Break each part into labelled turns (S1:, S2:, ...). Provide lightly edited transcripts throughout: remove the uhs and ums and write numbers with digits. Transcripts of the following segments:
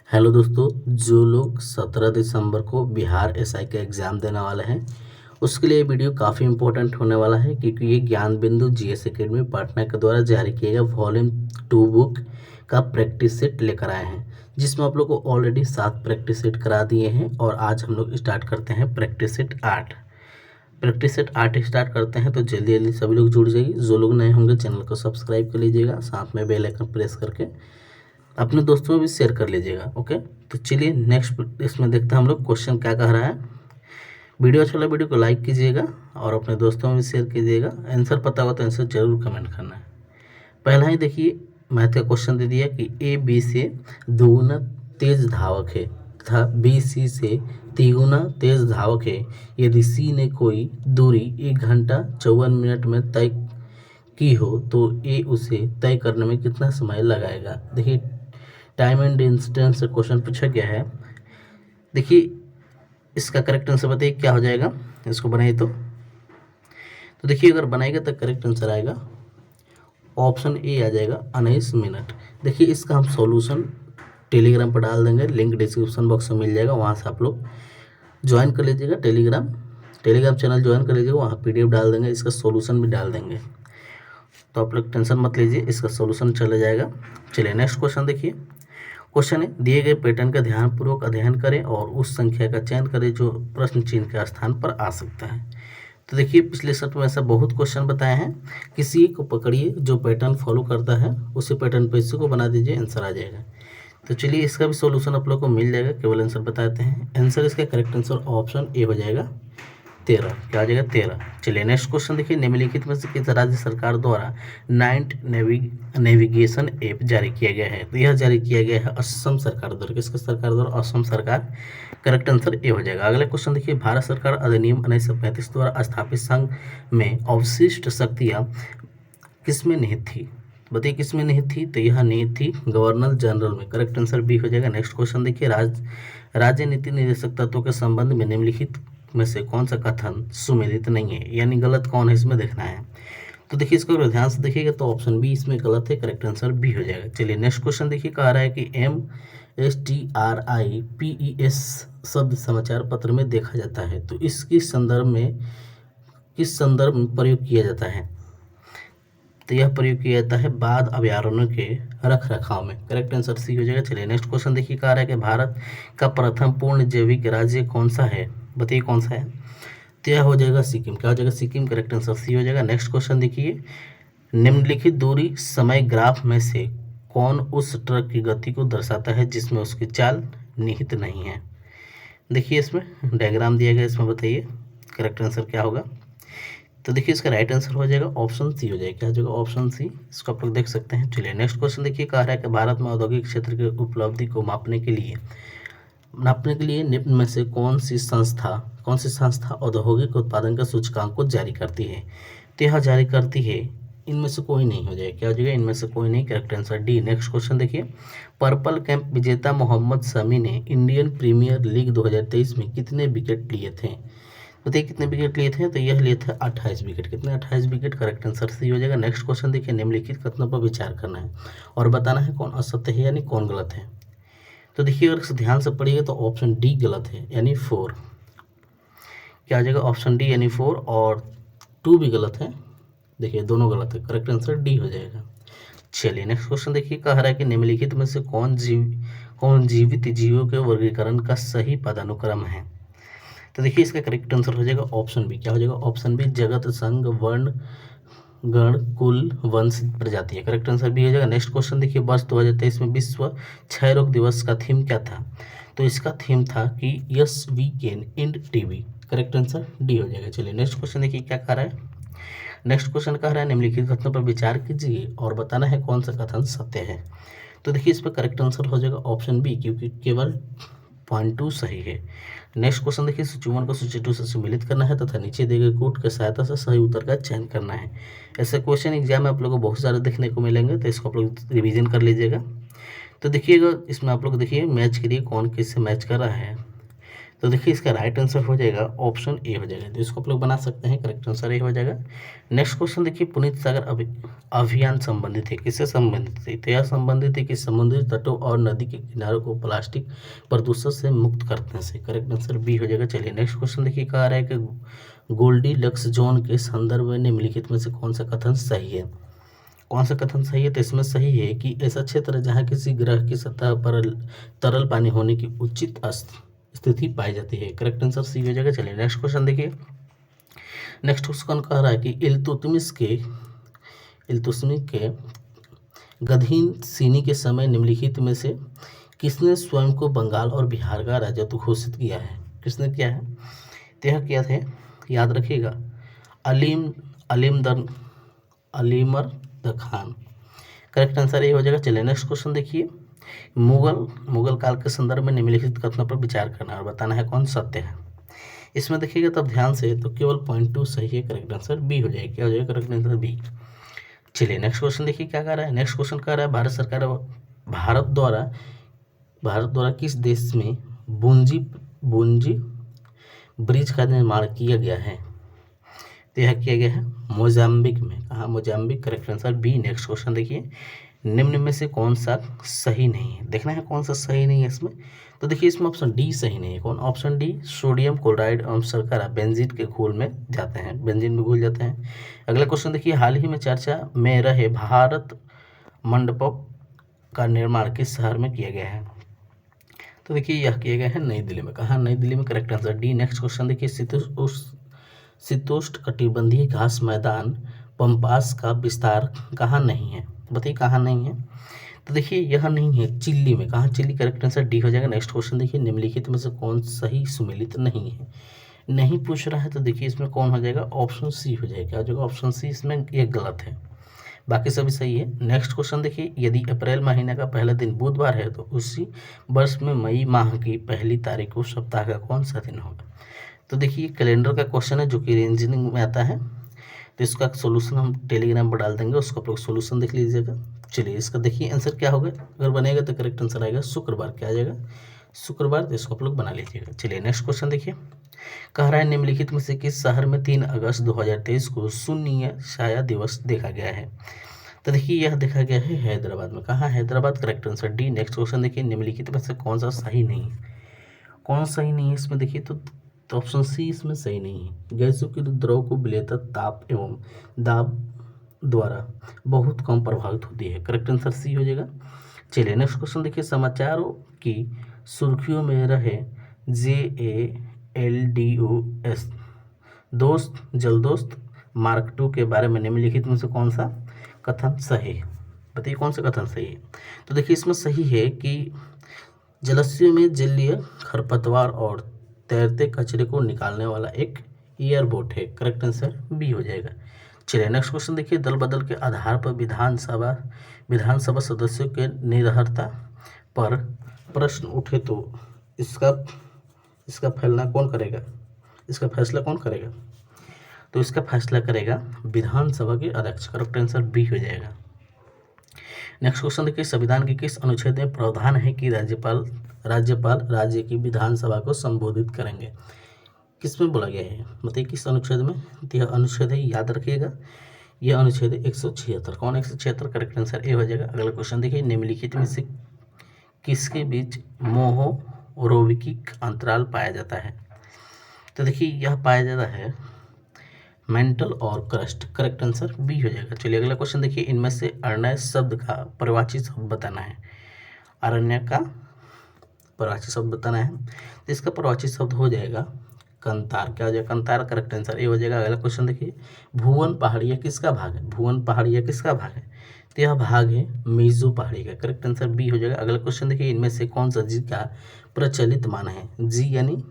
S1: Hello दोस्तों, जो लोग 17 दिसंबर को बिहार एसआई का एग्ज़ाम देने वाले हैं उसके लिए वीडियो काफ़ी इंपॉर्टेंट होने वाला है, क्योंकि ये ज्ञान बिंदु जीएस एकेडमी पटना के द्वारा जारी किया गया वॉल्यूम 2 बुक का प्रैक्टिस सेट लेकर आए हैं, जिसमें आप लोग को ऑलरेडी 7 प्रैक्टिस सेट करा दिए हैं। और आज हम लोग स्टार्ट करते हैं practice set 8। Practice set 8 start करते हैं, तो जल्दी जल्दी सभी लोग जुड़ जाइए। जो लोग नए होंगे चैनल को सब्सक्राइब कर लीजिएगा, साथ में बेल आइकन प्रेस करके अपने दोस्तों में भी शेयर कर लीजिएगा। ओके, तो चलिए नेक्स्ट इसमें देखते हैं हम लोग क्वेश्चन क्या कह रहा है। वीडियो अच्छा लगा वीडियो को लाइक कीजिएगा और अपने दोस्तों में भी शेयर कीजिएगा। आंसर पता हो तो आंसर जरूर कमेंट करना है। पहला ही देखिए, मैथ का क्वेश्चन दे दिया कि ए बी से दोगुना तेज धावक है तथा बी सी से तिगुना तेज धावक है। यदि सी ने कोई दूरी 1 घंटा 54 मिनट में तय की हो तो ए उसे तय करने में कितना समय लगाएगा। देखिए, टाइम एंड डिस्टेंस से क्वेश्चन पूछा गया है। देखिए, इसका करेक्ट आंसर बताइए क्या हो जाएगा। इसको बनाइए तो देखिए, अगर बनाएगा तो करेक्ट आंसर आएगा ऑप्शन ए आ जाएगा 19 मिनट। देखिए, इसका हम सॉल्यूशन टेलीग्राम पर डाल देंगे, लिंक डिस्क्रिप्शन बॉक्स में मिल जाएगा, वहाँ से आप लोग ज्वाइन कर लीजिएगा। टेलीग्राम चैनल ज्वाइन कर लीजिएगा, वहाँ PDF डाल देंगे, इसका सॉल्यूशन भी डाल देंगे, तो आप लोग टेंशन मत लीजिए, इसका सॉल्यूशन चला जाएगा। चलिए नेक्स्ट क्वेश्चन देखिए। क्वेश्चन है, दिए गए पैटर्न का ध्यानपूर्वक अध्ययन करें और उस संख्या का चयन करें जो प्रश्न चिन्ह के स्थान पर आ सकता है। तो देखिए, पिछले सेट में ऐसा बहुत क्वेश्चन बताए हैं, किसी को पकड़िए जो पैटर्न फॉलो करता है, उसी पैटर्न पे इसी को बना दीजिए, आंसर आ जाएगा। तो चलिए, इसका भी सॉल्यूशन आप लोग को मिल जाएगा, केवल आंसर बताते हैं। आंसर इसका करेक्ट आंसर ऑप्शन ए हो जाएगा 13। क्या हो जाएगा 13। चलिए नेक्स्ट क्वेश्चन देखिए, निम्नलिखित में से किस राज्य सरकार द्वारा नाइट नेविगेशन ऐप जारी किया गया है। तो यह जारी किया गया है असम सरकार द्वारा। किसके सरकार द्वारा? असम सरकार। करेक्ट आंसर ए हो जाएगा। अगला क्वेश्चन देखिए, भारत सरकार अधिनियम 1935 द्वारा स्थापित संघ में अवशिष्ट शक्तियाँ किसमें निहित थी। बताइए किसमें निहित थी। तो यह निहित थी गवर्नर जनरल में। करेक्ट आंसर बी हो जाएगा। नेक्स्ट क्वेश्चन देखिए, राज्य नीति निर्देशक तत्वों के संबंध में निम्नलिखित में से कौन सा कथन सुमेलित नहीं है, यानी गलत कौन है, इसमें देखना है। तो देखिए, इसको अगर ध्यान से देखिएगा तो ऑप्शन बी इसमें गलत है, करेक्ट आंसर बी हो जाएगा। चलिए नेक्स्ट क्वेश्चन देखिए, कह रहा है कि MSTRIPES शब्द समाचार पत्र में देखा जाता है, तो इसकी किस संदर्भ में प्रयोग किया जाता है। तो यह प्रयोग किया जाता है बाघ अभयारण्यों के रख रखाव में। करेक्ट आंसर सी हो जाएगा। चलिए नेक्स्ट क्वेश्चन देखिए, कह रहा है कि भारत का प्रथम पूर्ण जैविक राज्य कौन सा है। बताइए कौन सा है। तो यह हो जाएगा सिक्किम। क्या हो जाएगा? सिक्किम। करेक्ट आंसर सी हो जाएगा। नेक्स्ट क्वेश्चन देखिए, निम्नलिखित दूरी समय ग्राफ में से कौन उस ट्रक की गति को दर्शाता है जिसमें उसकी चाल निहित नहीं है। देखिए, इसमें डायग्राम दिया गया, इसमें बताइए करेक्ट आंसर क्या होगा। तो देखिए, इसका राइट आंसर हो जाएगा ऑप्शन सी हो जाएगा। क्या हो जाएगा? Option C. इसको आप लोग देख सकते हैं। चलिए नेक्स्ट क्वेश्चन देखिए, कह रहा है कि भारत में औद्योगिक क्षेत्र की उपलब्धि को नापने के लिए निम्न में से कौन सी संस्था औद्योगिक उत्पादन का सूचकांक को जारी करती है। तो यह जारी करती है, इनमें से कोई नहीं हो जाएगा। क्या हो जाएगा? इनमें से कोई नहीं। Correct answer D. Next question देखिए, पर्पल कैंप विजेता मोहम्मद शमी ने इंडियन प्रीमियर लीग 2023 में कितने विकेट लिए थे। बताइए कितने विकेट लिए थे। तो यह लिए थे 28 विकेट। कितने? 28 विकेट। करेक्ट आंसर सी हो जाएगा। नेक्स्ट क्वेश्चन देखिए, निम्नलिखित कथनों पर विचार करना है और बताना है कौन असत्य है यानी कौन गलत है। तो देखिए, अगर ध्यान से पढ़िएगा तो ऑप्शन डी गलत है, यानी 4। क्या आ जाएगा? ऑप्शन डी यानी 4, और 2 भी गलत है। देखिए, दोनों गलत है। करेक्ट आंसर डी हो जाएगा। चलिए नेक्स्ट क्वेश्चन देखिए, कह रहा है कि निम्नलिखित में से कौन जीवित जीवों के वर्गीकरण का सही पदानुक्रम है। तो देखिए, इसका करेक्ट आंसर हो जाएगा ऑप्शन बी। क्या हो जाएगा? ऑप्शन बी, जगत संघ वर्ण गण कुल वंश प्रजाति है। करेक्ट आंसर बी हो जाएगा। नेक्स्ट क्वेश्चन देखिए, वर्ष 2023 में विश्व क्षय रोग दिवस का थीम क्या था। तो इसका थीम था कि yes we can end TB. Correct answer D हो जाएगा। चलिए नेक्स्ट क्वेश्चन देखिए क्या कह रहा है। नेक्स्ट क्वेश्चन कह रहा है, निम्नलिखित कथनों पर विचार कीजिए और बताना है कौन सा कथन सत्य है। तो देखिए, इस पर करेक्ट आंसर हो जाएगा ऑप्शन बी, क्योंकि केवल पॉइंट 2 सही है। नेक्स्ट क्वेश्चन देखिए, सूची 1 को सूची 2 से सम्मिलित करना है तथा नीचे दिए गए कोड की सहायता से सही उत्तर का चयन करना है। ऐसे क्वेश्चन एग्जाम में आप लोगों को बहुत सारे देखने को मिलेंगे, तो इसको आप लोग रिवीजन कर लीजिएगा। तो देखिएगा, इसमें आप लोग देखिए मैच के लिए कौन किससे मैच कर रहा है। तो देखिए इसका राइट आंसर हो जाएगा ऑप्शन ए हो जाएगा। तो इसको आप लोग बना सकते हैं, करेक्ट आंसर ए हो जाएगा। नेक्स्ट क्वेश्चन देखिए, पुनीत सागर अभियान संबंधित है, किससे संबंधित है? तो यह संबंधित है कि समुद्री तटों और नदी के किनारों को प्लास्टिक प्रदूषण से मुक्त करने से। करेक्ट आंसर बी हो जाएगा। चलिए नेक्स्ट क्वेश्चन देखिए, कह रहा है कि गोल्डी लक्स जोन के संदर्भ में निम्नलिखित में से कौन सा कथन सही है? कौन सा कथन सही है? तो इसमें सही है कि ऐसा क्षेत्र है जहाँ किसी ग्रह की सतह पर तरल पानी होने की उचित स्थिति पाई जाती है। करेक्ट आंसर सी हो जाएगा। चलिए नेक्स्ट क्वेश्चन देखिए। नेक्स्ट क्वेश्चन कह रहा है कि इल्तुतमिश के गधीन सीनी के समय निम्नलिखित में से किसने स्वयं को बंगाल और बिहार का राजत्व घोषित किया है? किसने किया है? तो यह क्या थे, याद रखिएगा, अलीमर द खान। करेक्ट आंसर ये हो जाएगा। चलिए नेक्स्ट क्वेश्चन देखिए, मुगल काल के संदर्भ में निम्नलिखित कथनों पर विचार करना और बताना है कौन सत्य है। इसमें देखिएगा तब ध्यान से, तो केवल पॉइंट 2 सही है। करेक्ट आंसर बी हो जाएगा। क्या हो जाएगा? Correct answer B. चलिए नेक्स्ट क्वेश्चन देखिए क्या कह रहा है। नेक्स्ट क्वेश्चन कह रहा है, भारत द्वारा किस देश में बुंजी ब्रिज का निर्माण किया गया है? तो यह किया गया है मोजाम्बिक में। कहाँ? Mozambique. Correct answer B. Next question देखिए, निम्न में से कौन सा सही नहीं है? देखना है कौन सा सही नहीं है इसमें। तो देखिए इसमें ऑप्शन डी सही नहीं है। कौन? ऑप्शन डी, सोडियम क्लोराइड एवं शर्करा बेंजीन के घोल में जाते हैं, बेंजीन में घुल जाते हैं। अगला क्वेश्चन देखिए, हाल ही में चर्चा में रहे भारत मंडपम का निर्माण किस शहर में किया गया है? तो देखिए यह किया गया है नई दिल्ली में। कहाँ? नई दिल्ली में। Correct answer D. Next question देखिए, शीतोष्ण कटिबंधीय घास मैदान पम्पास का विस्तार कहाँ नहीं है? बताइए कहाँ नहीं है? तो देखिए यह नहीं है, चिल्ली में। कहाँ? चिल्ली। करेक्ट आंसर डी हो जाएगा। नेक्स्ट क्वेश्चन देखिए, निम्नलिखित में से कौन सही सुमेलित नहीं है? नहीं पूछ रहा है, तो देखिए इसमें कौन हो जाएगा? ऑप्शन सी हो जाएगा। क्या हो जाएगा? Option C. इसमें ये गलत है, बाकी सभी सही है। नेक्स्ट क्वेश्चन देखिए, यदि अप्रैल महीने का पहला दिन बुधवार है तो उसी वर्ष में मई माह की पहली तारीख को सप्ताह का कौन सा दिन होगा? तो देखिए कैलेंडर का क्वेश्चन है जो कि रीजनिंग में आता है, तो इसका सोल्यूशन हम टेलीग्राम पर डाल देंगे, उसका आप लोग सोल्यूशन देख लीजिएगा। चलिए इसका देखिए आंसर क्या होगा, अगर बनेगा तो करेक्ट आंसर आएगा शुक्रवार। क्या आ जाएगा? शुक्रवार। तो इसको आप लोग बना लीजिएगा। चलिए नेक्स्ट क्वेश्चन देखिए, कह रहा है निम्नलिखित में से किस शहर में 3 अगस्त 2023 को शून्य छाया दिवस देखा गया है? तो देखिए यह देखा गया है हैदराबाद में। कहाँ? Hyderabad. Correct answer D. Next question देखिए, निम्नलिखित में से कौन सा सही नहीं है? कौन सही नहीं है इसमें? देखिए तो ऑप्शन सी इसमें सही नहीं है। गैसों की द्रव को विलेयता ताप एवं दाब द्वारा बहुत कम प्रभावित होती है। करेक्ट आंसर सी हो जाएगा। चलिए नेक्स्ट क्वेश्चन देखिए, समाचारों की सुर्खियों में रहे JALDOS जलदोस्त मार्क 2 के बारे में निम्नलिखित में से कौन सा कथन सही है? बताइए कौन सा कथन सही है? तो देखिए इसमें सही है कि जलाशयों में जलीय खरपतवार और तैरते कचरे को निकालने वाला एक एयरबोट है। करेक्ट आंसर बी हो जाएगा। चलिए नेक्स्ट क्वेश्चन देखिए, दल बदल के आधार पर विधानसभा सदस्यों के निरर्हता पर प्रश्न उठे तो इसका फैसला कौन करेगा? इसका फैसला कौन करेगा? तो इसका फैसला करेगा विधानसभा के अध्यक्ष। करेक्ट आंसर बी हो जाएगा। नेक्स्ट क्वेश्चन देखिए, संविधान के किस अनुच्छेद में प्रावधान है कि राज्यपाल राज्य की विधानसभा को संबोधित करेंगे? किस में बोला गया है? बताइए किस अनुच्छेद में? तो यह अनुच्छेद है, याद रखिएगा, यह अनुच्छेद 176। कौन? 176। करेक्ट आंसर ए हो जाएगा। अगला क्वेश्चन देखिए, निम्नलिखित में से किसके बीच मोहोरोविक अंतराल पाया जाता है? तो देखिए यह पाया जाता है मेंटल और क्रस्ट। करेक्ट आंसर बी हो जाएगा। चलिए अगला क्वेश्चन देखिए, इनमें से अरण्य शब्द का परिवाची शब्द बताना है। अरण्य का परिवाची शब्द बताना है, तो इसका परिवाची शब्द हो जाएगा कंतार। क्या हो जाएगा? कंतार। करेक्ट आंसर ए हो जाएगा। अगला क्वेश्चन देखिए, भुवन पहाड़िया किसका भाग है? भुवन पहाड़िया किसका भाग है? तो यह भाग है मीजो पहाड़ी का। करेक्ट आंसर बी हो जाएगा। अगला क्वेश्चन देखिए, इनमें से कौन सा जी का प्रचलित मान है? जी यानी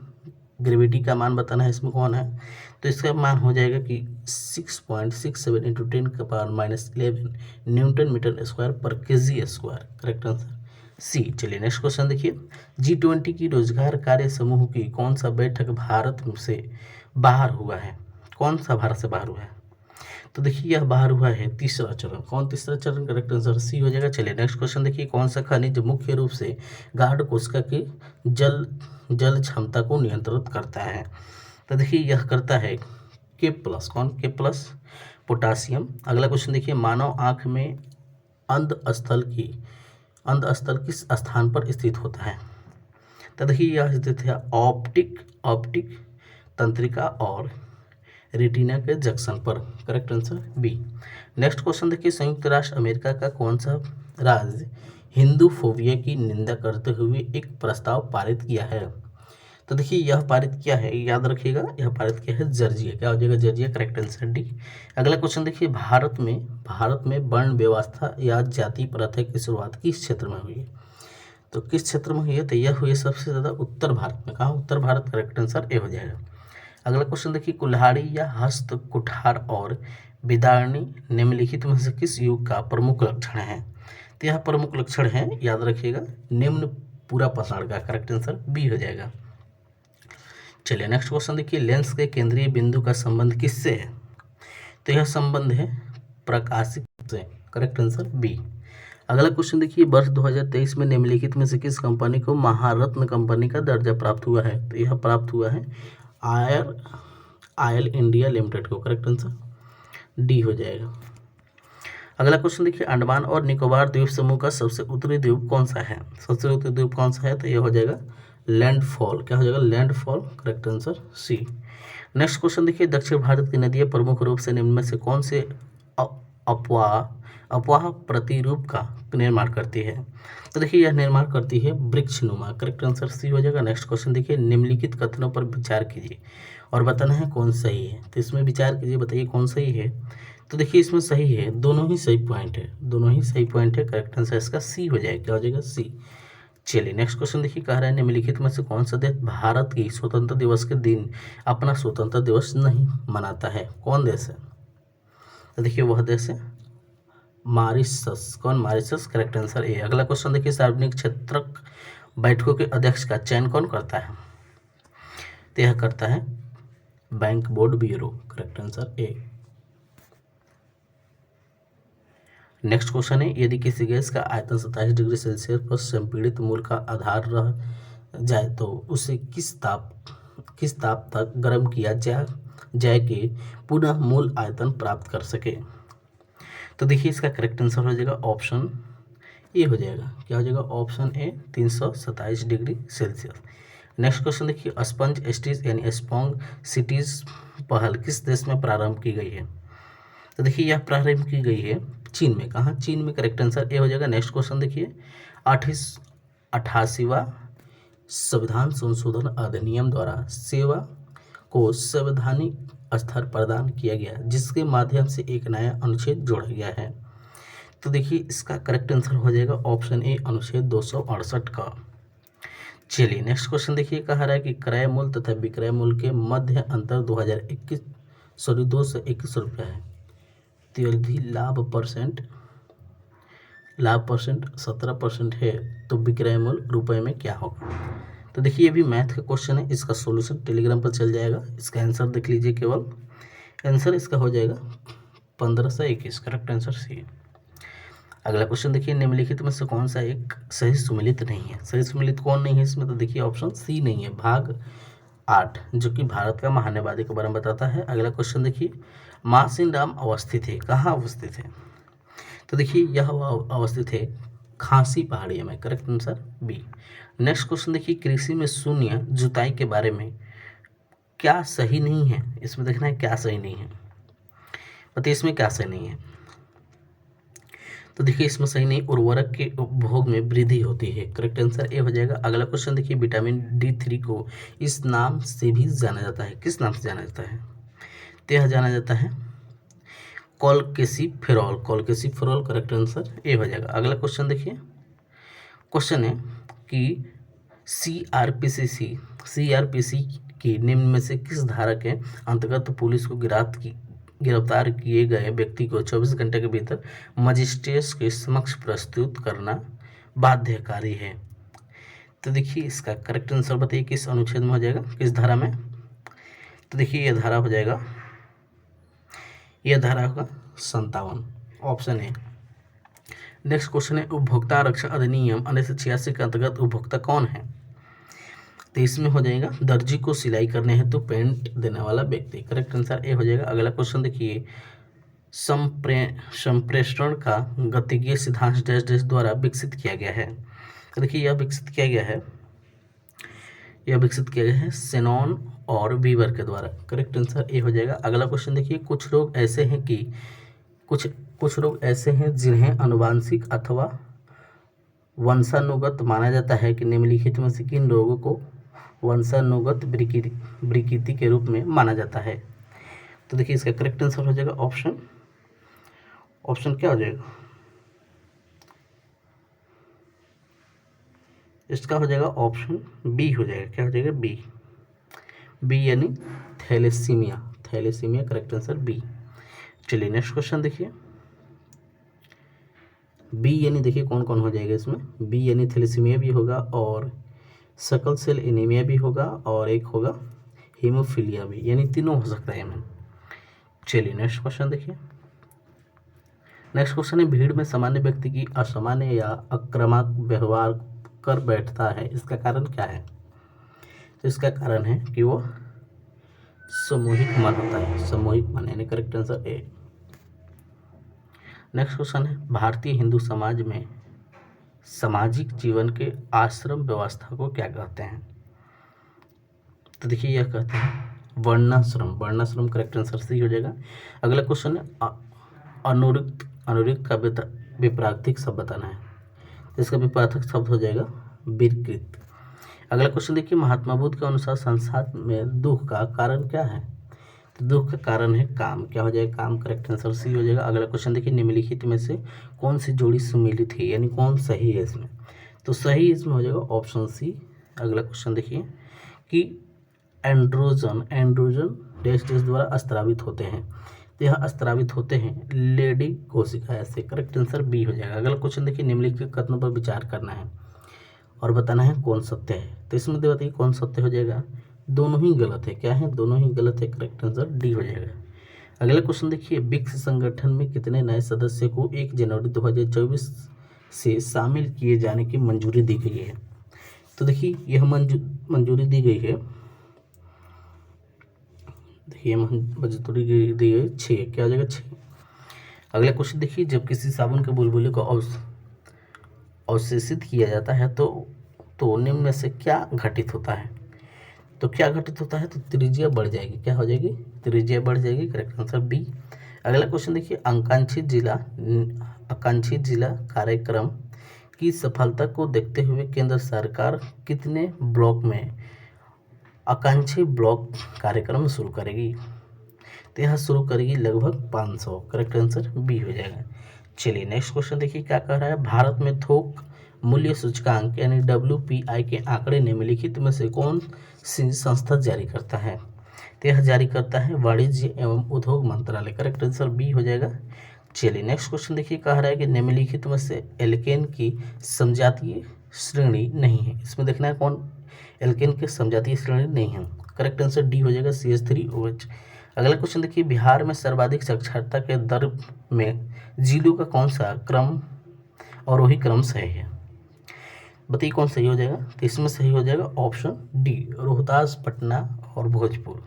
S1: ग्रेविटी का मान बताना है, इसमें कौन है? तो इसका मान हो जाएगा कि 6.67 इंटू 10⁻11 न्यूटन मीटर स्क्वायर पर KG square. Correct answer C. चलिए नेक्स्ट क्वेश्चन देखिए, G20 की रोजगार कार्य समूह की कौन सा बैठक भारत से बाहर हुआ है? कौन सा भारत से बाहर हुआ है? तो देखिए यह बाहर हुआ है तीसरा चरण। कौन तीसरा चरण? करेक्ट आंसर सी हो जाएगा। चलिए नेक्स्ट क्वेश्चन देखिए, कौन सा खनिज मुख्य रूप से गाढ़ कोशिका की जल जल क्षमता को नियंत्रित करता है? तो देखिए यह करता है के प्लस। कौन? के प्लस, पोटासियम। अगला क्वेश्चन देखिए, मानव आंख में अंधस्थल किस स्थान पर स्थित होता है? तो देखिए यह स्थित है ऑप्टिक तंत्रिका और रेटिना के जंक्शन पर। Correct answer B. Next question देखिए, संयुक्त राष्ट्र अमेरिका का कौन सा राज्य हिंदू फोबिया की निंदा करते हुए एक प्रस्ताव पारित किया है? तो देखिए यह पारित किया है, याद रखिएगा, यह पारित किया है जॉर्जिया। क्या हो जाएगा? जॉर्जिया। Correct answer D. अगला क्वेश्चन देखिए, भारत में वर्ण व्यवस्था या जाति प्रथा की शुरुआत किस क्षेत्र में हुई है? तो किस क्षेत्र में हुई है? तो यह हुई है सबसे ज़्यादा उत्तर भारत में। कहाँ? उत्तर भारत। करेक्ट आंसर ए हो जाएगा। अगला क्वेश्चन देखिए, कुल्हाड़ी या हस्त कुठार और बिदारणी निम्नलिखित में से किस युग का प्रमुख लक्षण है? तो यह प्रमुख लक्षण है, याद रखिएगा, निम्न पूरा पसार का। करेक्ट आंसर बी हो जाएगा। चलिए नेक्स्ट क्वेश्चन देखिए, लेंस के केंद्रीय बिंदु का संबंध किससे है? तो यह संबंध है प्रकाशिक से। Correct answer B. अगला क्वेश्चन देखिए, वर्ष 2023 में निम्नलिखित में से किस कंपनी को महारत्न कंपनी का दर्जा प्राप्त हुआ है? तो यह प्राप्त हुआ है आयल इंडिया लिमिटेड को। करेक्ट आंसर डी हो जाएगा। अगला क्वेश्चन देखिए, अंडमान और निकोबार द्वीप समूह का सबसे उत्तरी द्वीप कौन सा है? सबसे उत्तरी द्वीप कौन सा है? तो यह हो जाएगा लैंडफॉल। क्या हो जाएगा? Landfall. Correct answer C. Next question देखिए, दक्षिण भारत की नदियाँ प्रमुख रूप से निम्न में से कौन से अपवाह प्रतिरूप का निर्माण करती है? तो देखिए यह निर्माण करती है वृक्षनुमा। करेक्ट आंसर सी हो जाएगा। नेक्स्ट क्वेश्चन देखिए, निम्नलिखित कथनों पर विचार कीजिए और बताना है कौन सही है। तो इसमें विचार कीजिए, बताइए कौन सही है। तो देखिए इसमें सही है, दोनों ही सही पॉइंट है, दोनों ही सही पॉइंट है। करेक्ट आंसर इसका सी हो जाएगा। क्या हो जाएगा? सी। चलिए नेक्स्ट क्वेश्चन देखिए, कह रहा है निम्नलिखित में से कौन सा देश भारत की स्वतंत्रता दिवस के दिन अपना स्वतंत्रता दिवस नहीं मनाता है? कौन देश है? तो देखिए वह देश है मॉरिशस। कौन? मॉरिशस। Correct answer A. अगला क्वेश्चन देखिए, सार्वजनिक क्षेत्र बैठकों के अध्यक्ष का चयन कौन करता है? तो यह करता है bank board bureau. Correct answer ए। नेक्स्ट क्वेश्चन है, यदि किसी गैस का आयतन 27 डिग्री सेल्सियस पर संपीड़ित मूल का आधार रह जाए तो उसे किस ताप तक गर्म किया जाए कि पुनः मूल आयतन प्राप्त कर सके? तो देखिए इसका करेक्ट आंसर हो जाएगा ऑप्शन ए हो जाएगा। क्या हो जाएगा? Option A 327 degree Celsius. Next question देखिए, स्पंज स्टिच यानी स्पॉन्ग सिटीज पहल किस देश में प्रारंभ की गई है? तो देखिए यह प्रारंभ की गई है चीन में। कहाँ? चीन में। करेक्ट आंसर ए हो जाएगा। नेक्स्ट क्वेश्चन देखिए, 88वां संविधान संशोधन अधिनियम द्वारा सेवा को संवैधानिक स्तर प्रदान किया गया जिसके माध्यम से एक नया अनुच्छेद जोड़ा गया है। तो देखिए इसका करेक्ट आंसर हो जाएगा ऑप्शन ए अनुच्छेद 268 का। चलिए नेक्स्ट क्वेश्चन देखिए, कह रहा है कि क्रय मूल्य तथा विक्रय मूल्य के मध्य अंतर 221 रुपया है। तो यदि लाभ परसेंट 17% है तो विक्रय मूल्य रुपए में क्या होगा? तो देखिए ये भी मैथ का क्वेश्चन है, इसका सॉल्यूशन टेलीग्राम पर चल जाएगा। इसका आंसर देख लीजिए, केवल आंसर इसका हो जाएगा 1521। Correct answer C. अगला क्वेश्चन देखिए, निम्नलिखित में से कौन सा एक सही सुमेलित नहीं है? सही सुमेलित कौन नहीं है इसमें? तो देखिए ऑप्शन सी नहीं है, भाग 8 जो कि भारत का महानवादी के बारे में बताता है। अगला क्वेश्चन देखिए, मासिनराम अवस्थित है, कहाँ अवस्थित है? तो देखिए यह अवस्थित है खासी पहाड़ियों में। Correct answer B. Next question देखिए, कृषि में शून्य जुताई के बारे में क्या सही नहीं है? इसमें देखना है क्या सही नहीं है, बताइए इसमें क्या सही नहीं है। तो देखिए इसमें सही नहीं, उर्वरक के उपभोग में वृद्धि होती है। करेक्ट आंसर ए हो जाएगा। अगला क्वेश्चन देखिए, विटामिन D3 को इस नाम से भी जाना जाता है, किस नाम से जाना जाता है? तो यह जाना जाता है कोलकेसिफेरॉल। करेक्ट आंसर ए हो जाएगा। अगला क्वेश्चन देखिए, क्वेश्चन है कि सीआरपीसी की निम्न में से किस धारा के अंतर्गत पुलिस को गिरफ्तार किए गए व्यक्ति को 24 घंटे के भीतर मजिस्ट्रेट के समक्ष प्रस्तुत करना बाध्यकारी है? तो देखिए इसका करेक्ट आंसर बताइए किस अनुच्छेद में हो जाएगा, किस धारा में? तो देखिए यह धारा हो जाएगा यह धारा होगा 57, ऑप्शन ए। नेक्स्ट क्वेश्चन है उपभोक्ता आरक्षण अधिनियम 1986 के अंतर्गत उपभोक्ता कौन है? तो इसमें हो जाएगा दर्जी को सिलाई करने हेतु पेंट देने वाला व्यक्ति। करेक्ट आंसर ए हो जाएगा। अगला क्वेश्चन देखिए, संप्रेषण का गतिकीय सिद्धांत डैश डैश द्वारा विकसित किया गया है। तो देखिए यह विकसित किया गया है सेनॉन और वीवर के द्वारा। करेक्ट आंसर ए हो जाएगा। अगला क्वेश्चन देखिए, कुछ रोग ऐसे हैं जिन्हें आनुवांशिक अथवा वंशानुगत माना जाता है कि निम्नलिखित में से किन रोगों को वंशानुगत विकृति के रूप में माना जाता है? तो देखिए इसका करेक्ट आंसर हो जाएगा ऑप्शन क्या हो जाएगा? इसका हो जाएगा ऑप्शन बी हो जाएगा। क्या हो जाएगा? बी यानी थैलेसीमिया। Correct answer B. चलिए नेक्स्ट क्वेश्चन देखिए, बी यानी देखिए कौन कौन हो जाएगा इसमें? बी यानी थैलेसीमिया भी होगा और सकल सेल एनीमिया भी होगा और एक होगा हीमोफीलिया भी, यानी तीनों हो सकता है इनमें। चलिए नेक्स्ट क्वेश्चन देखिए। नेक्स्ट क्वेश्चन है, भीड़ में सामान्य व्यक्ति की असामान्य या आक्रामक व्यवहार कर बैठता है, इसका कारण क्या है? तो इसका कारण है कि वो सामूहिक मन होता है, सामूहिक मन, यानी करेक्ट आंसर ए। नेक्स्ट क्वेश्चन है, भारतीय हिंदू समाज में सामाजिक जीवन के आश्रम व्यवस्था को क्या कहते हैं? तो देखिए यह कहते हैं वर्णाश्रम। करेक्ट आंसर सी हो जाएगा। अगला क्वेश्चन है, अनुरिक्त का विपरीत शब्द बताना है। इसका विपरीत शब्द हो जाएगा विकृत। अगला क्वेश्चन देखिए, महात्मा बुद्ध के अनुसार संसार में दुख का कारण क्या है? तो दुख का कारण है काम। क्या हो जाएगा? काम। करेक्ट आंसर सी हो जाएगा। अगला क्वेश्चन देखिए, निम्नलिखित में से कौन सी जोड़ी सम्मिलित है, यानी कौन सही है इसमें? तो सही इसमें हो जाएगा ऑप्शन सी। अगला क्वेश्चन देखिए कि एंड्रोजन डैश डैश द्वारा स्त्रावित होते हैं। तो यह स्त्रावित होते हैं लेडी कोशिकाएं से। करेक्ट आंसर बी हो जाएगा। अगला क्वेश्चन देखिए, निम्नलिखित कथनों पर विचार करना है और बताना है कौन सत्य है। तो इसमें बताइए कौन सत्य हो जाएगा? दोनों ही गलत है। क्या है? दोनों ही गलत है। करेक्ट आंसर डी हो जाएगा। अगला क्वेश्चन देखिए, ब्रिक्स संगठन में कितने नए सदस्य को 1 जनवरी 2024 से शामिल किए जाने की मंजूरी दी गई है? तो देखिए यह मंजूरी दी गई है, देखिए मंजूरी दी गई 6। क्या हो जाएगा? 6। अगला क्वेश्चन देखिए, जब किसी साबुन के बुलबुले को अवशोषित किया जाता है तो निम्न में से क्या घटित होता है? तो क्या घटित होता है? तो त्रिज्या बढ़ जाएगी। क्या हो जाएगी? त्रिज्या बढ़ जाएगी। Correct answer B. अगला क्वेश्चन देखिए, आकांक्षित जिला कार्यक्रम की सफलता को देखते हुए केंद्र सरकार कितने ब्लॉक में आकांक्षी ब्लॉक कार्यक्रम शुरू करेगी? तो यहाँ शुरू करेगी लगभग 500। करेक्ट आंसर बी हो जाएगा। चलिए नेक्स्ट क्वेश्चन देखिए क्या कह रहा है, भारत में थोक मूल्य सूचकांक यानी WPI के आंकड़े निम्नलिखित में से कौन सी संस्था जारी करता है? तो यह जारी करता है वाणिज्य एवं उद्योग मंत्रालय। करेक्ट आंसर बी हो जाएगा। चलिए नेक्स्ट क्वेश्चन देखिए कह रहा है कि निम्नलिखित में से एल्केन की समजातीय श्रेणी नहीं है। इसमें देखना है कौन एल्केन की समजातीय श्रेणी नहीं है। करेक्ट आंसर डी हो जाएगा CH3OH। अगला क्वेश्चन देखिए, बिहार में सर्वाधिक साक्षरता के दर में जिलों का कौन सा क्रम और वही क्रम सही है? बताइए कौन सही हो जाएगा? तो इसमें सही हो जाएगा ऑप्शन डी, रोहतास, पटना और भोजपुर।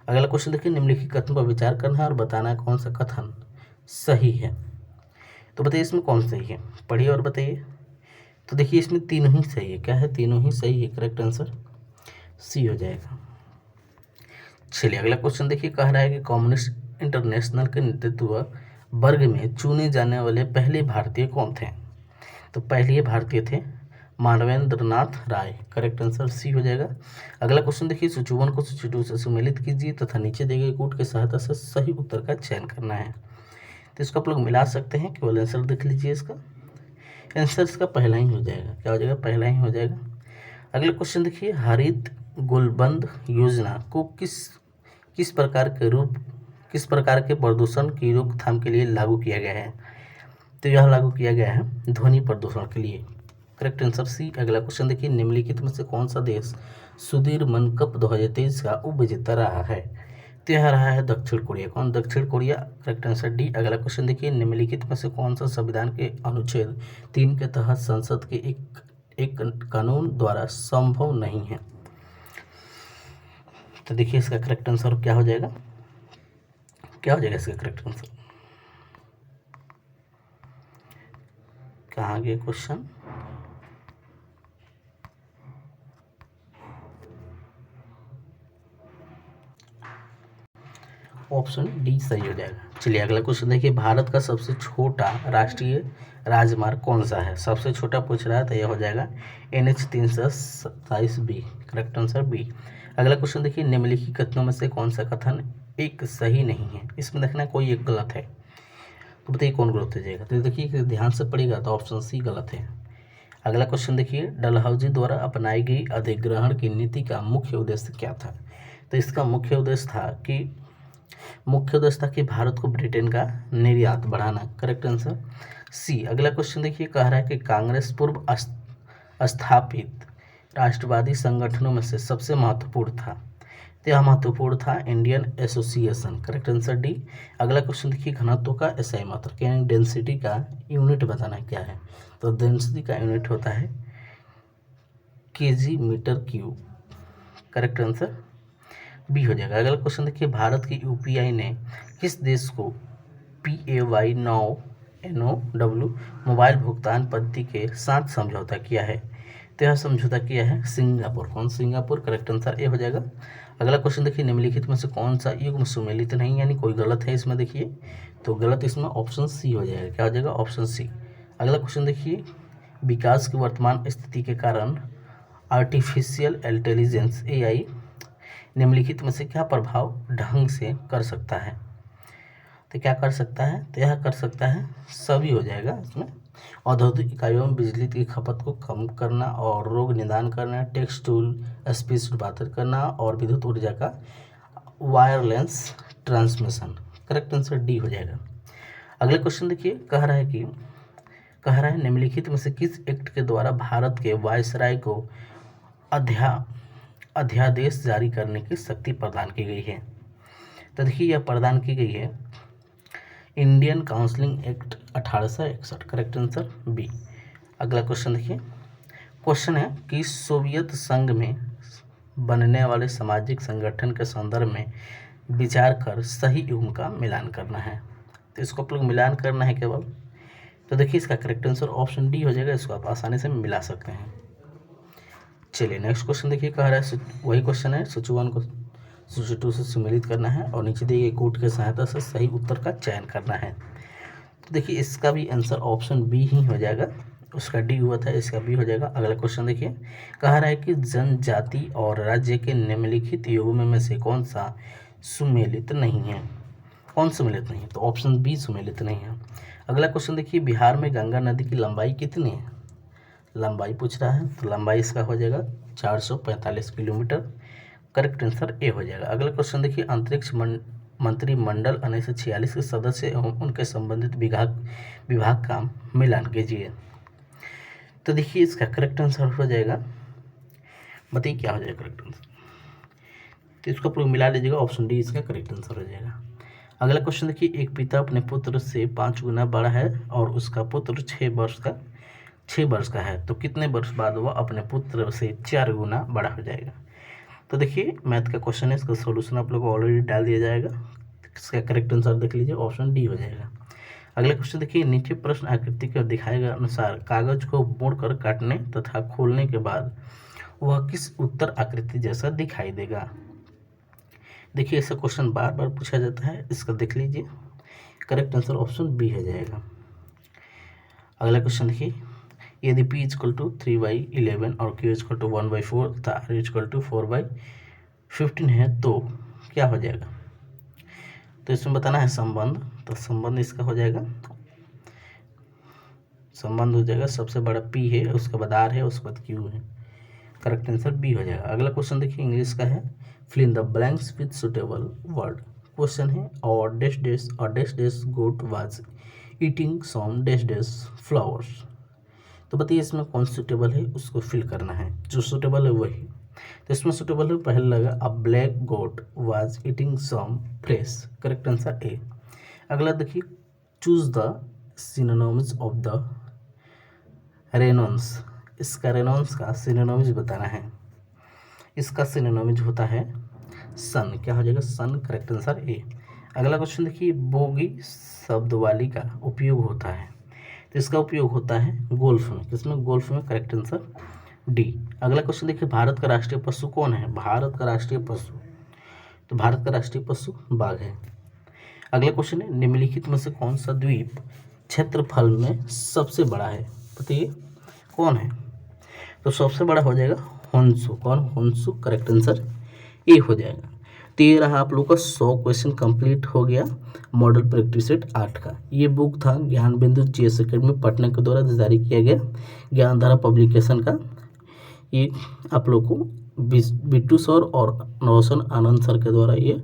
S1: अगला क्वेश्चन देखिए, निम्नलिखित कथन पर विचार करना है और बताना है कौन सा कथन सही है। तो बताइए इसमें कौन सही है, पढ़िए और बताइए। तो देखिए इसमें तीनों ही सही है। क्या है? तीनों ही सही है। करेक्ट आंसर सी हो जाएगा। चलिए अगला क्वेश्चन देखिए कह रहा है कि कम्युनिस्ट इंटरनेशनल के नेतृत्व वर्ग में चुने जाने वाले पहले भारतीय कौन थे? तो पहले भारतीय थे मानवेंद्र नाथ राय। करेक्ट आंसर सी हो जाएगा। अगला क्वेश्चन देखिए, सूची 1 को सूची 2 से सम्मिलित कीजिए तथा नीचे दिए गए कोड की सहायता से सही उत्तर का चयन करना है। तो इसको आप लोग मिला सकते हैं, केवल आंसर देख लीजिए। इसका आंसर इसका पहला ही हो जाएगा। क्या हो जाएगा? पहला ही हो जाएगा। अगला क्वेश्चन देखिए, हरित गुलबंद योजना को किस प्रकार के प्रदूषण की रोकथाम के लिए लागू किया गया है? तो यह लागू किया गया है ध्वनि प्रदूषण के लिए। Correct answer C. अगला क्वेश्चन देखिए, निम्नलिखित में से कौन सा देश सुधीर मन कप 2023 का उपविजेता रहा है? तो यह रहा है दक्षिण कोरिया। कौन? दक्षिण कोरिया। Correct answer D. अगला क्वेश्चन देखिए, निम्नलिखित में से कौन सा संविधान के अनुच्छेद 3 के तहत संसद के एक कानून द्वारा संभव नहीं है? तो देखिए इसका करेक्ट आंसर क्या हो जाएगा, क्या हो जाएगा इसका करेक्ट आंसर? कहाँ गया क्वेश्चन? ऑप्शन डी सही हो जाएगा। चलिए अगला क्वेश्चन देखिए, भारत का सबसे छोटा राष्ट्रीय राजमार्ग कौन सा है? सबसे छोटा पूछ रहा है तो यह हो जाएगा NH 327 B. Correct answer B. अगला क्वेश्चन देखिए, निम्नलिखित कथनों में से कौन सा कथन एक सही नहीं है? इसमें देखना कोई एक गलत है, तो बताइए कौन गलत हो जाएगा। तो देखिए ध्यान से पढ़िएगा तो ऑप्शन सी गलत है। अगला क्वेश्चन देखिए, डलहौजी द्वारा अपनाई गई अधिग्रहण की नीति का मुख्य उद्देश्य क्या था? तो इसका मुख्य उद्देश्य था कि भारत को ब्रिटेन का निर्यात बढ़ाना। Correct answer C. अगला क्वेश्चन देखिए, कह रहा है कि कांग्रेस पूर्व स्थापित राष्ट्रवादी संगठनों में से सबसे महत्वपूर्ण था। तो यह महत्वपूर्ण था Indian association. Correct answer D. अगला क्वेश्चन देखिए, घनत्व का एसआई मात्रक यानी डेंसिटी का यूनिट बताना क्या है? तो डेंसिटी का यूनिट होता है kg metre cube. Correct answer B हो जाएगा। अगला क्वेश्चन देखिए, भारत की यूपीआई ने किस देश को PAY NOW मोबाइल भुगतान पद्धति के साथ समझौता किया है? तो यह समझौता किया है सिंगापुर। कौन? सिंगापुर। करेक्ट आंसर ए हो जाएगा। अगला क्वेश्चन देखिए, निम्नलिखित में से कौन सा युग्म सुमेलित नहीं यानी कोई गलत है इसमें? देखिए तो गलत इसमें ऑप्शन सी हो जाएगा। क्या हो जाएगा? Option C. अगला क्वेश्चन देखिए, विकास की वर्तमान स्थिति के कारण आर्टिफिशियल इंटेलिजेंस AI निम्नलिखित में से क्या प्रभाव ढंग से कर सकता है? तो क्या कर सकता है? तो यह कर सकता है सभी हो जाएगा इसमें। औद्योगिक इकाइयों में बिजली की खपत को कम करना और रोग निदान करना, टेक्स्ट टूल स्पीच रूपांतरित करना और विद्युत ऊर्जा का wireless transmission. Correct answer D हो जाएगा। अगला क्वेश्चन देखिए, कह रहा है निम्नलिखित में से किस एक्ट के द्वारा भारत के वायसराय को अध्यादेश जारी करने की शक्ति प्रदान की गई है? तो देखिए यह प्रदान की गई है Indian counselling act 1861। Correct answer B. अगला क्वेश्चन देखिए, क्वेश्चन है कि सोवियत संघ में बनने वाले सामाजिक संगठन के संदर्भ में विचार कर सही युग्म का मिलान करना है। तो इसको आप लोग मिलान करना है केवल। तो देखिए इसका करेक्ट आंसर ऑप्शन डी हो जाएगा। इसको आप आसानी से मिला सकते हैं। चलिए नेक्स्ट क्वेश्चन देखिए, कह रहा है वही क्वेश्चन है, सूची 1 को सूची 2 से सम्मिलित करना है और नीचे दिए गए कोड की सहायता से सही उत्तर का चयन करना है। तो देखिए इसका भी आंसर ऑप्शन बी ही हो जाएगा। उसका डी हुआ था, इसका बी हो जाएगा। अगला क्वेश्चन देखिए, कह रहा है कि जनजाति और राज्य के निम्नलिखित युग्म में से कौन सा सुमेलित नहीं है? कौन सुमेलित नहीं है? तो ऑप्शन बी सुमेलित नहीं है। अगला क्वेश्चन देखिए, बिहार में गंगा नदी की लंबाई कितनी है? लंबाई पूछ रहा है, तो लंबाई इसका हो जाएगा 445 किलोमीटर। करेक्ट आंसर ए हो जाएगा। अगला क्वेश्चन देखिए, अंतरिक्ष मंत्रिमंडल 1946 के सदस्य एवं उनके संबंधित विभाग का मिलान कीजिए। तो देखिए इसका करेक्ट आंसर हो जाएगा, बताइए क्या हो जाएगा करेक्ट आंसर? तो इसको पूरा मिला लीजिएगा, ऑप्शन डी इसका करेक्ट आंसर हो जाएगा। अगला क्वेश्चन देखिए, एक पिता अपने पुत्र से 5 गुना बड़ा है और उसका पुत्र 6 वर्ष का है, तो कितने वर्ष बाद वह अपने पुत्र से 4 गुना बड़ा हो जाएगा? तो देखिए मैथ का क्वेश्चन है, इसका सॉल्यूशन आप लोग को ऑलरेडी डाल दिया जाएगा। इसका करेक्ट आंसर देख लीजिए, ऑप्शन डी हो जाएगा। अगला क्वेश्चन देखिए, नीचे प्रश्न आकृति के दिखाए गए अनुसार कागज को मोड़कर काटने तथा खोलने के बाद वह किस उत्तर आकृति जैसा दिखाई देगा? देखिए ऐसा क्वेश्चन बार बार पूछा जाता है, इसका देख लीजिए। करेक्ट आंसर ऑप्शन बी हो जाएगा। अगला क्वेश्चन देखिए, यदि p = 3/11 और q = 1/4 तथा r = 4/15 है तो क्या हो जाएगा? तो इसमें बताना है संबंध। तो संबंध इसका हो जाएगा, संबंध हो जाएगा सबसे बड़ा p है, उसके बाद r है, उसके बाद q है। करेक्ट आंसर बी हो जाएगा। अगला क्वेश्चन देखिए इंग्लिश का है, fill in the blanks with suitable word. Question है, और dash dash goat was eating some dash dash flowers. तो बताइए इसमें कौन सुटेबल है, उसको फिल करना है। जो सुटेबल है वही। तो इसमें सुटेबल है पहला लगा a black goat was eating some fresh, correct answer A. अगला देखिए choose the synonyms of the renounce, इसका रेनॉन्स का सिनोनिम्स बताना है। इसका सिनोनिम्स होता है सन, क्या हो जाएगा सन, करेक्ट आंसर ए। अगला क्वेश्चन देखिए बोगी शब्द वाली का उपयोग होता है, तो इसका उपयोग होता है गोल्फ में, किसमें गोल्फ में, करेक्ट आंसर डी। अगला क्वेश्चन देखिए भारत का राष्ट्रीय पशु कौन है, भारत का राष्ट्रीय पशु, तो भारत का राष्ट्रीय पशु बाघ है। अगला क्वेश्चन है निम्नलिखित में से कौन सा द्वीप क्षेत्रफल में सबसे बड़ा है, बताइए कौन है, तो सबसे बड़ा हो जाएगा होन्सु, कौन होन्सु, करेक्ट आंसर ए हो जाएगा। तो ये रहा आप लोग का 100 क्वेश्चन कंप्लीट हो गया मॉडल प्रैक्टिस सेट 8 का। ये बुक था ज्ञान बिंदु जीएस एकेडमी पटना के द्वारा जारी किया गया ज्ञानधारा पब्लिकेशन का। ये आप लोग को बिट्टू सर और रोशन आनंद सर के द्वारा ये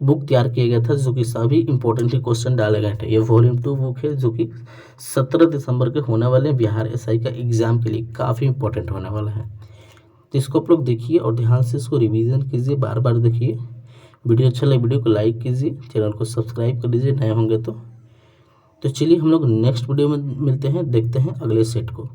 S1: बुक तैयार किया गया था, जो कि सभी इंपॉर्टेंट क्वेश्चन डाले गए थे। ये वॉल्यूम 2 बुक है जो कि 17 दिसंबर के होने वाले बिहार एसआई का एग्जाम के लिए काफ़ी इंपॉर्टेंट होने वाला है। तो इसको आप लोग देखिए और ध्यान से इसको रिवीजन कीजिए, बार बार देखिए। वीडियो अच्छा लगे वीडियो को लाइक कीजिए, चैनल को सब्सक्राइब कर लीजिए नए होंगे तो चलिए हम लोग नेक्स्ट वीडियो में मिलते हैं, देखते हैं अगले सेट को।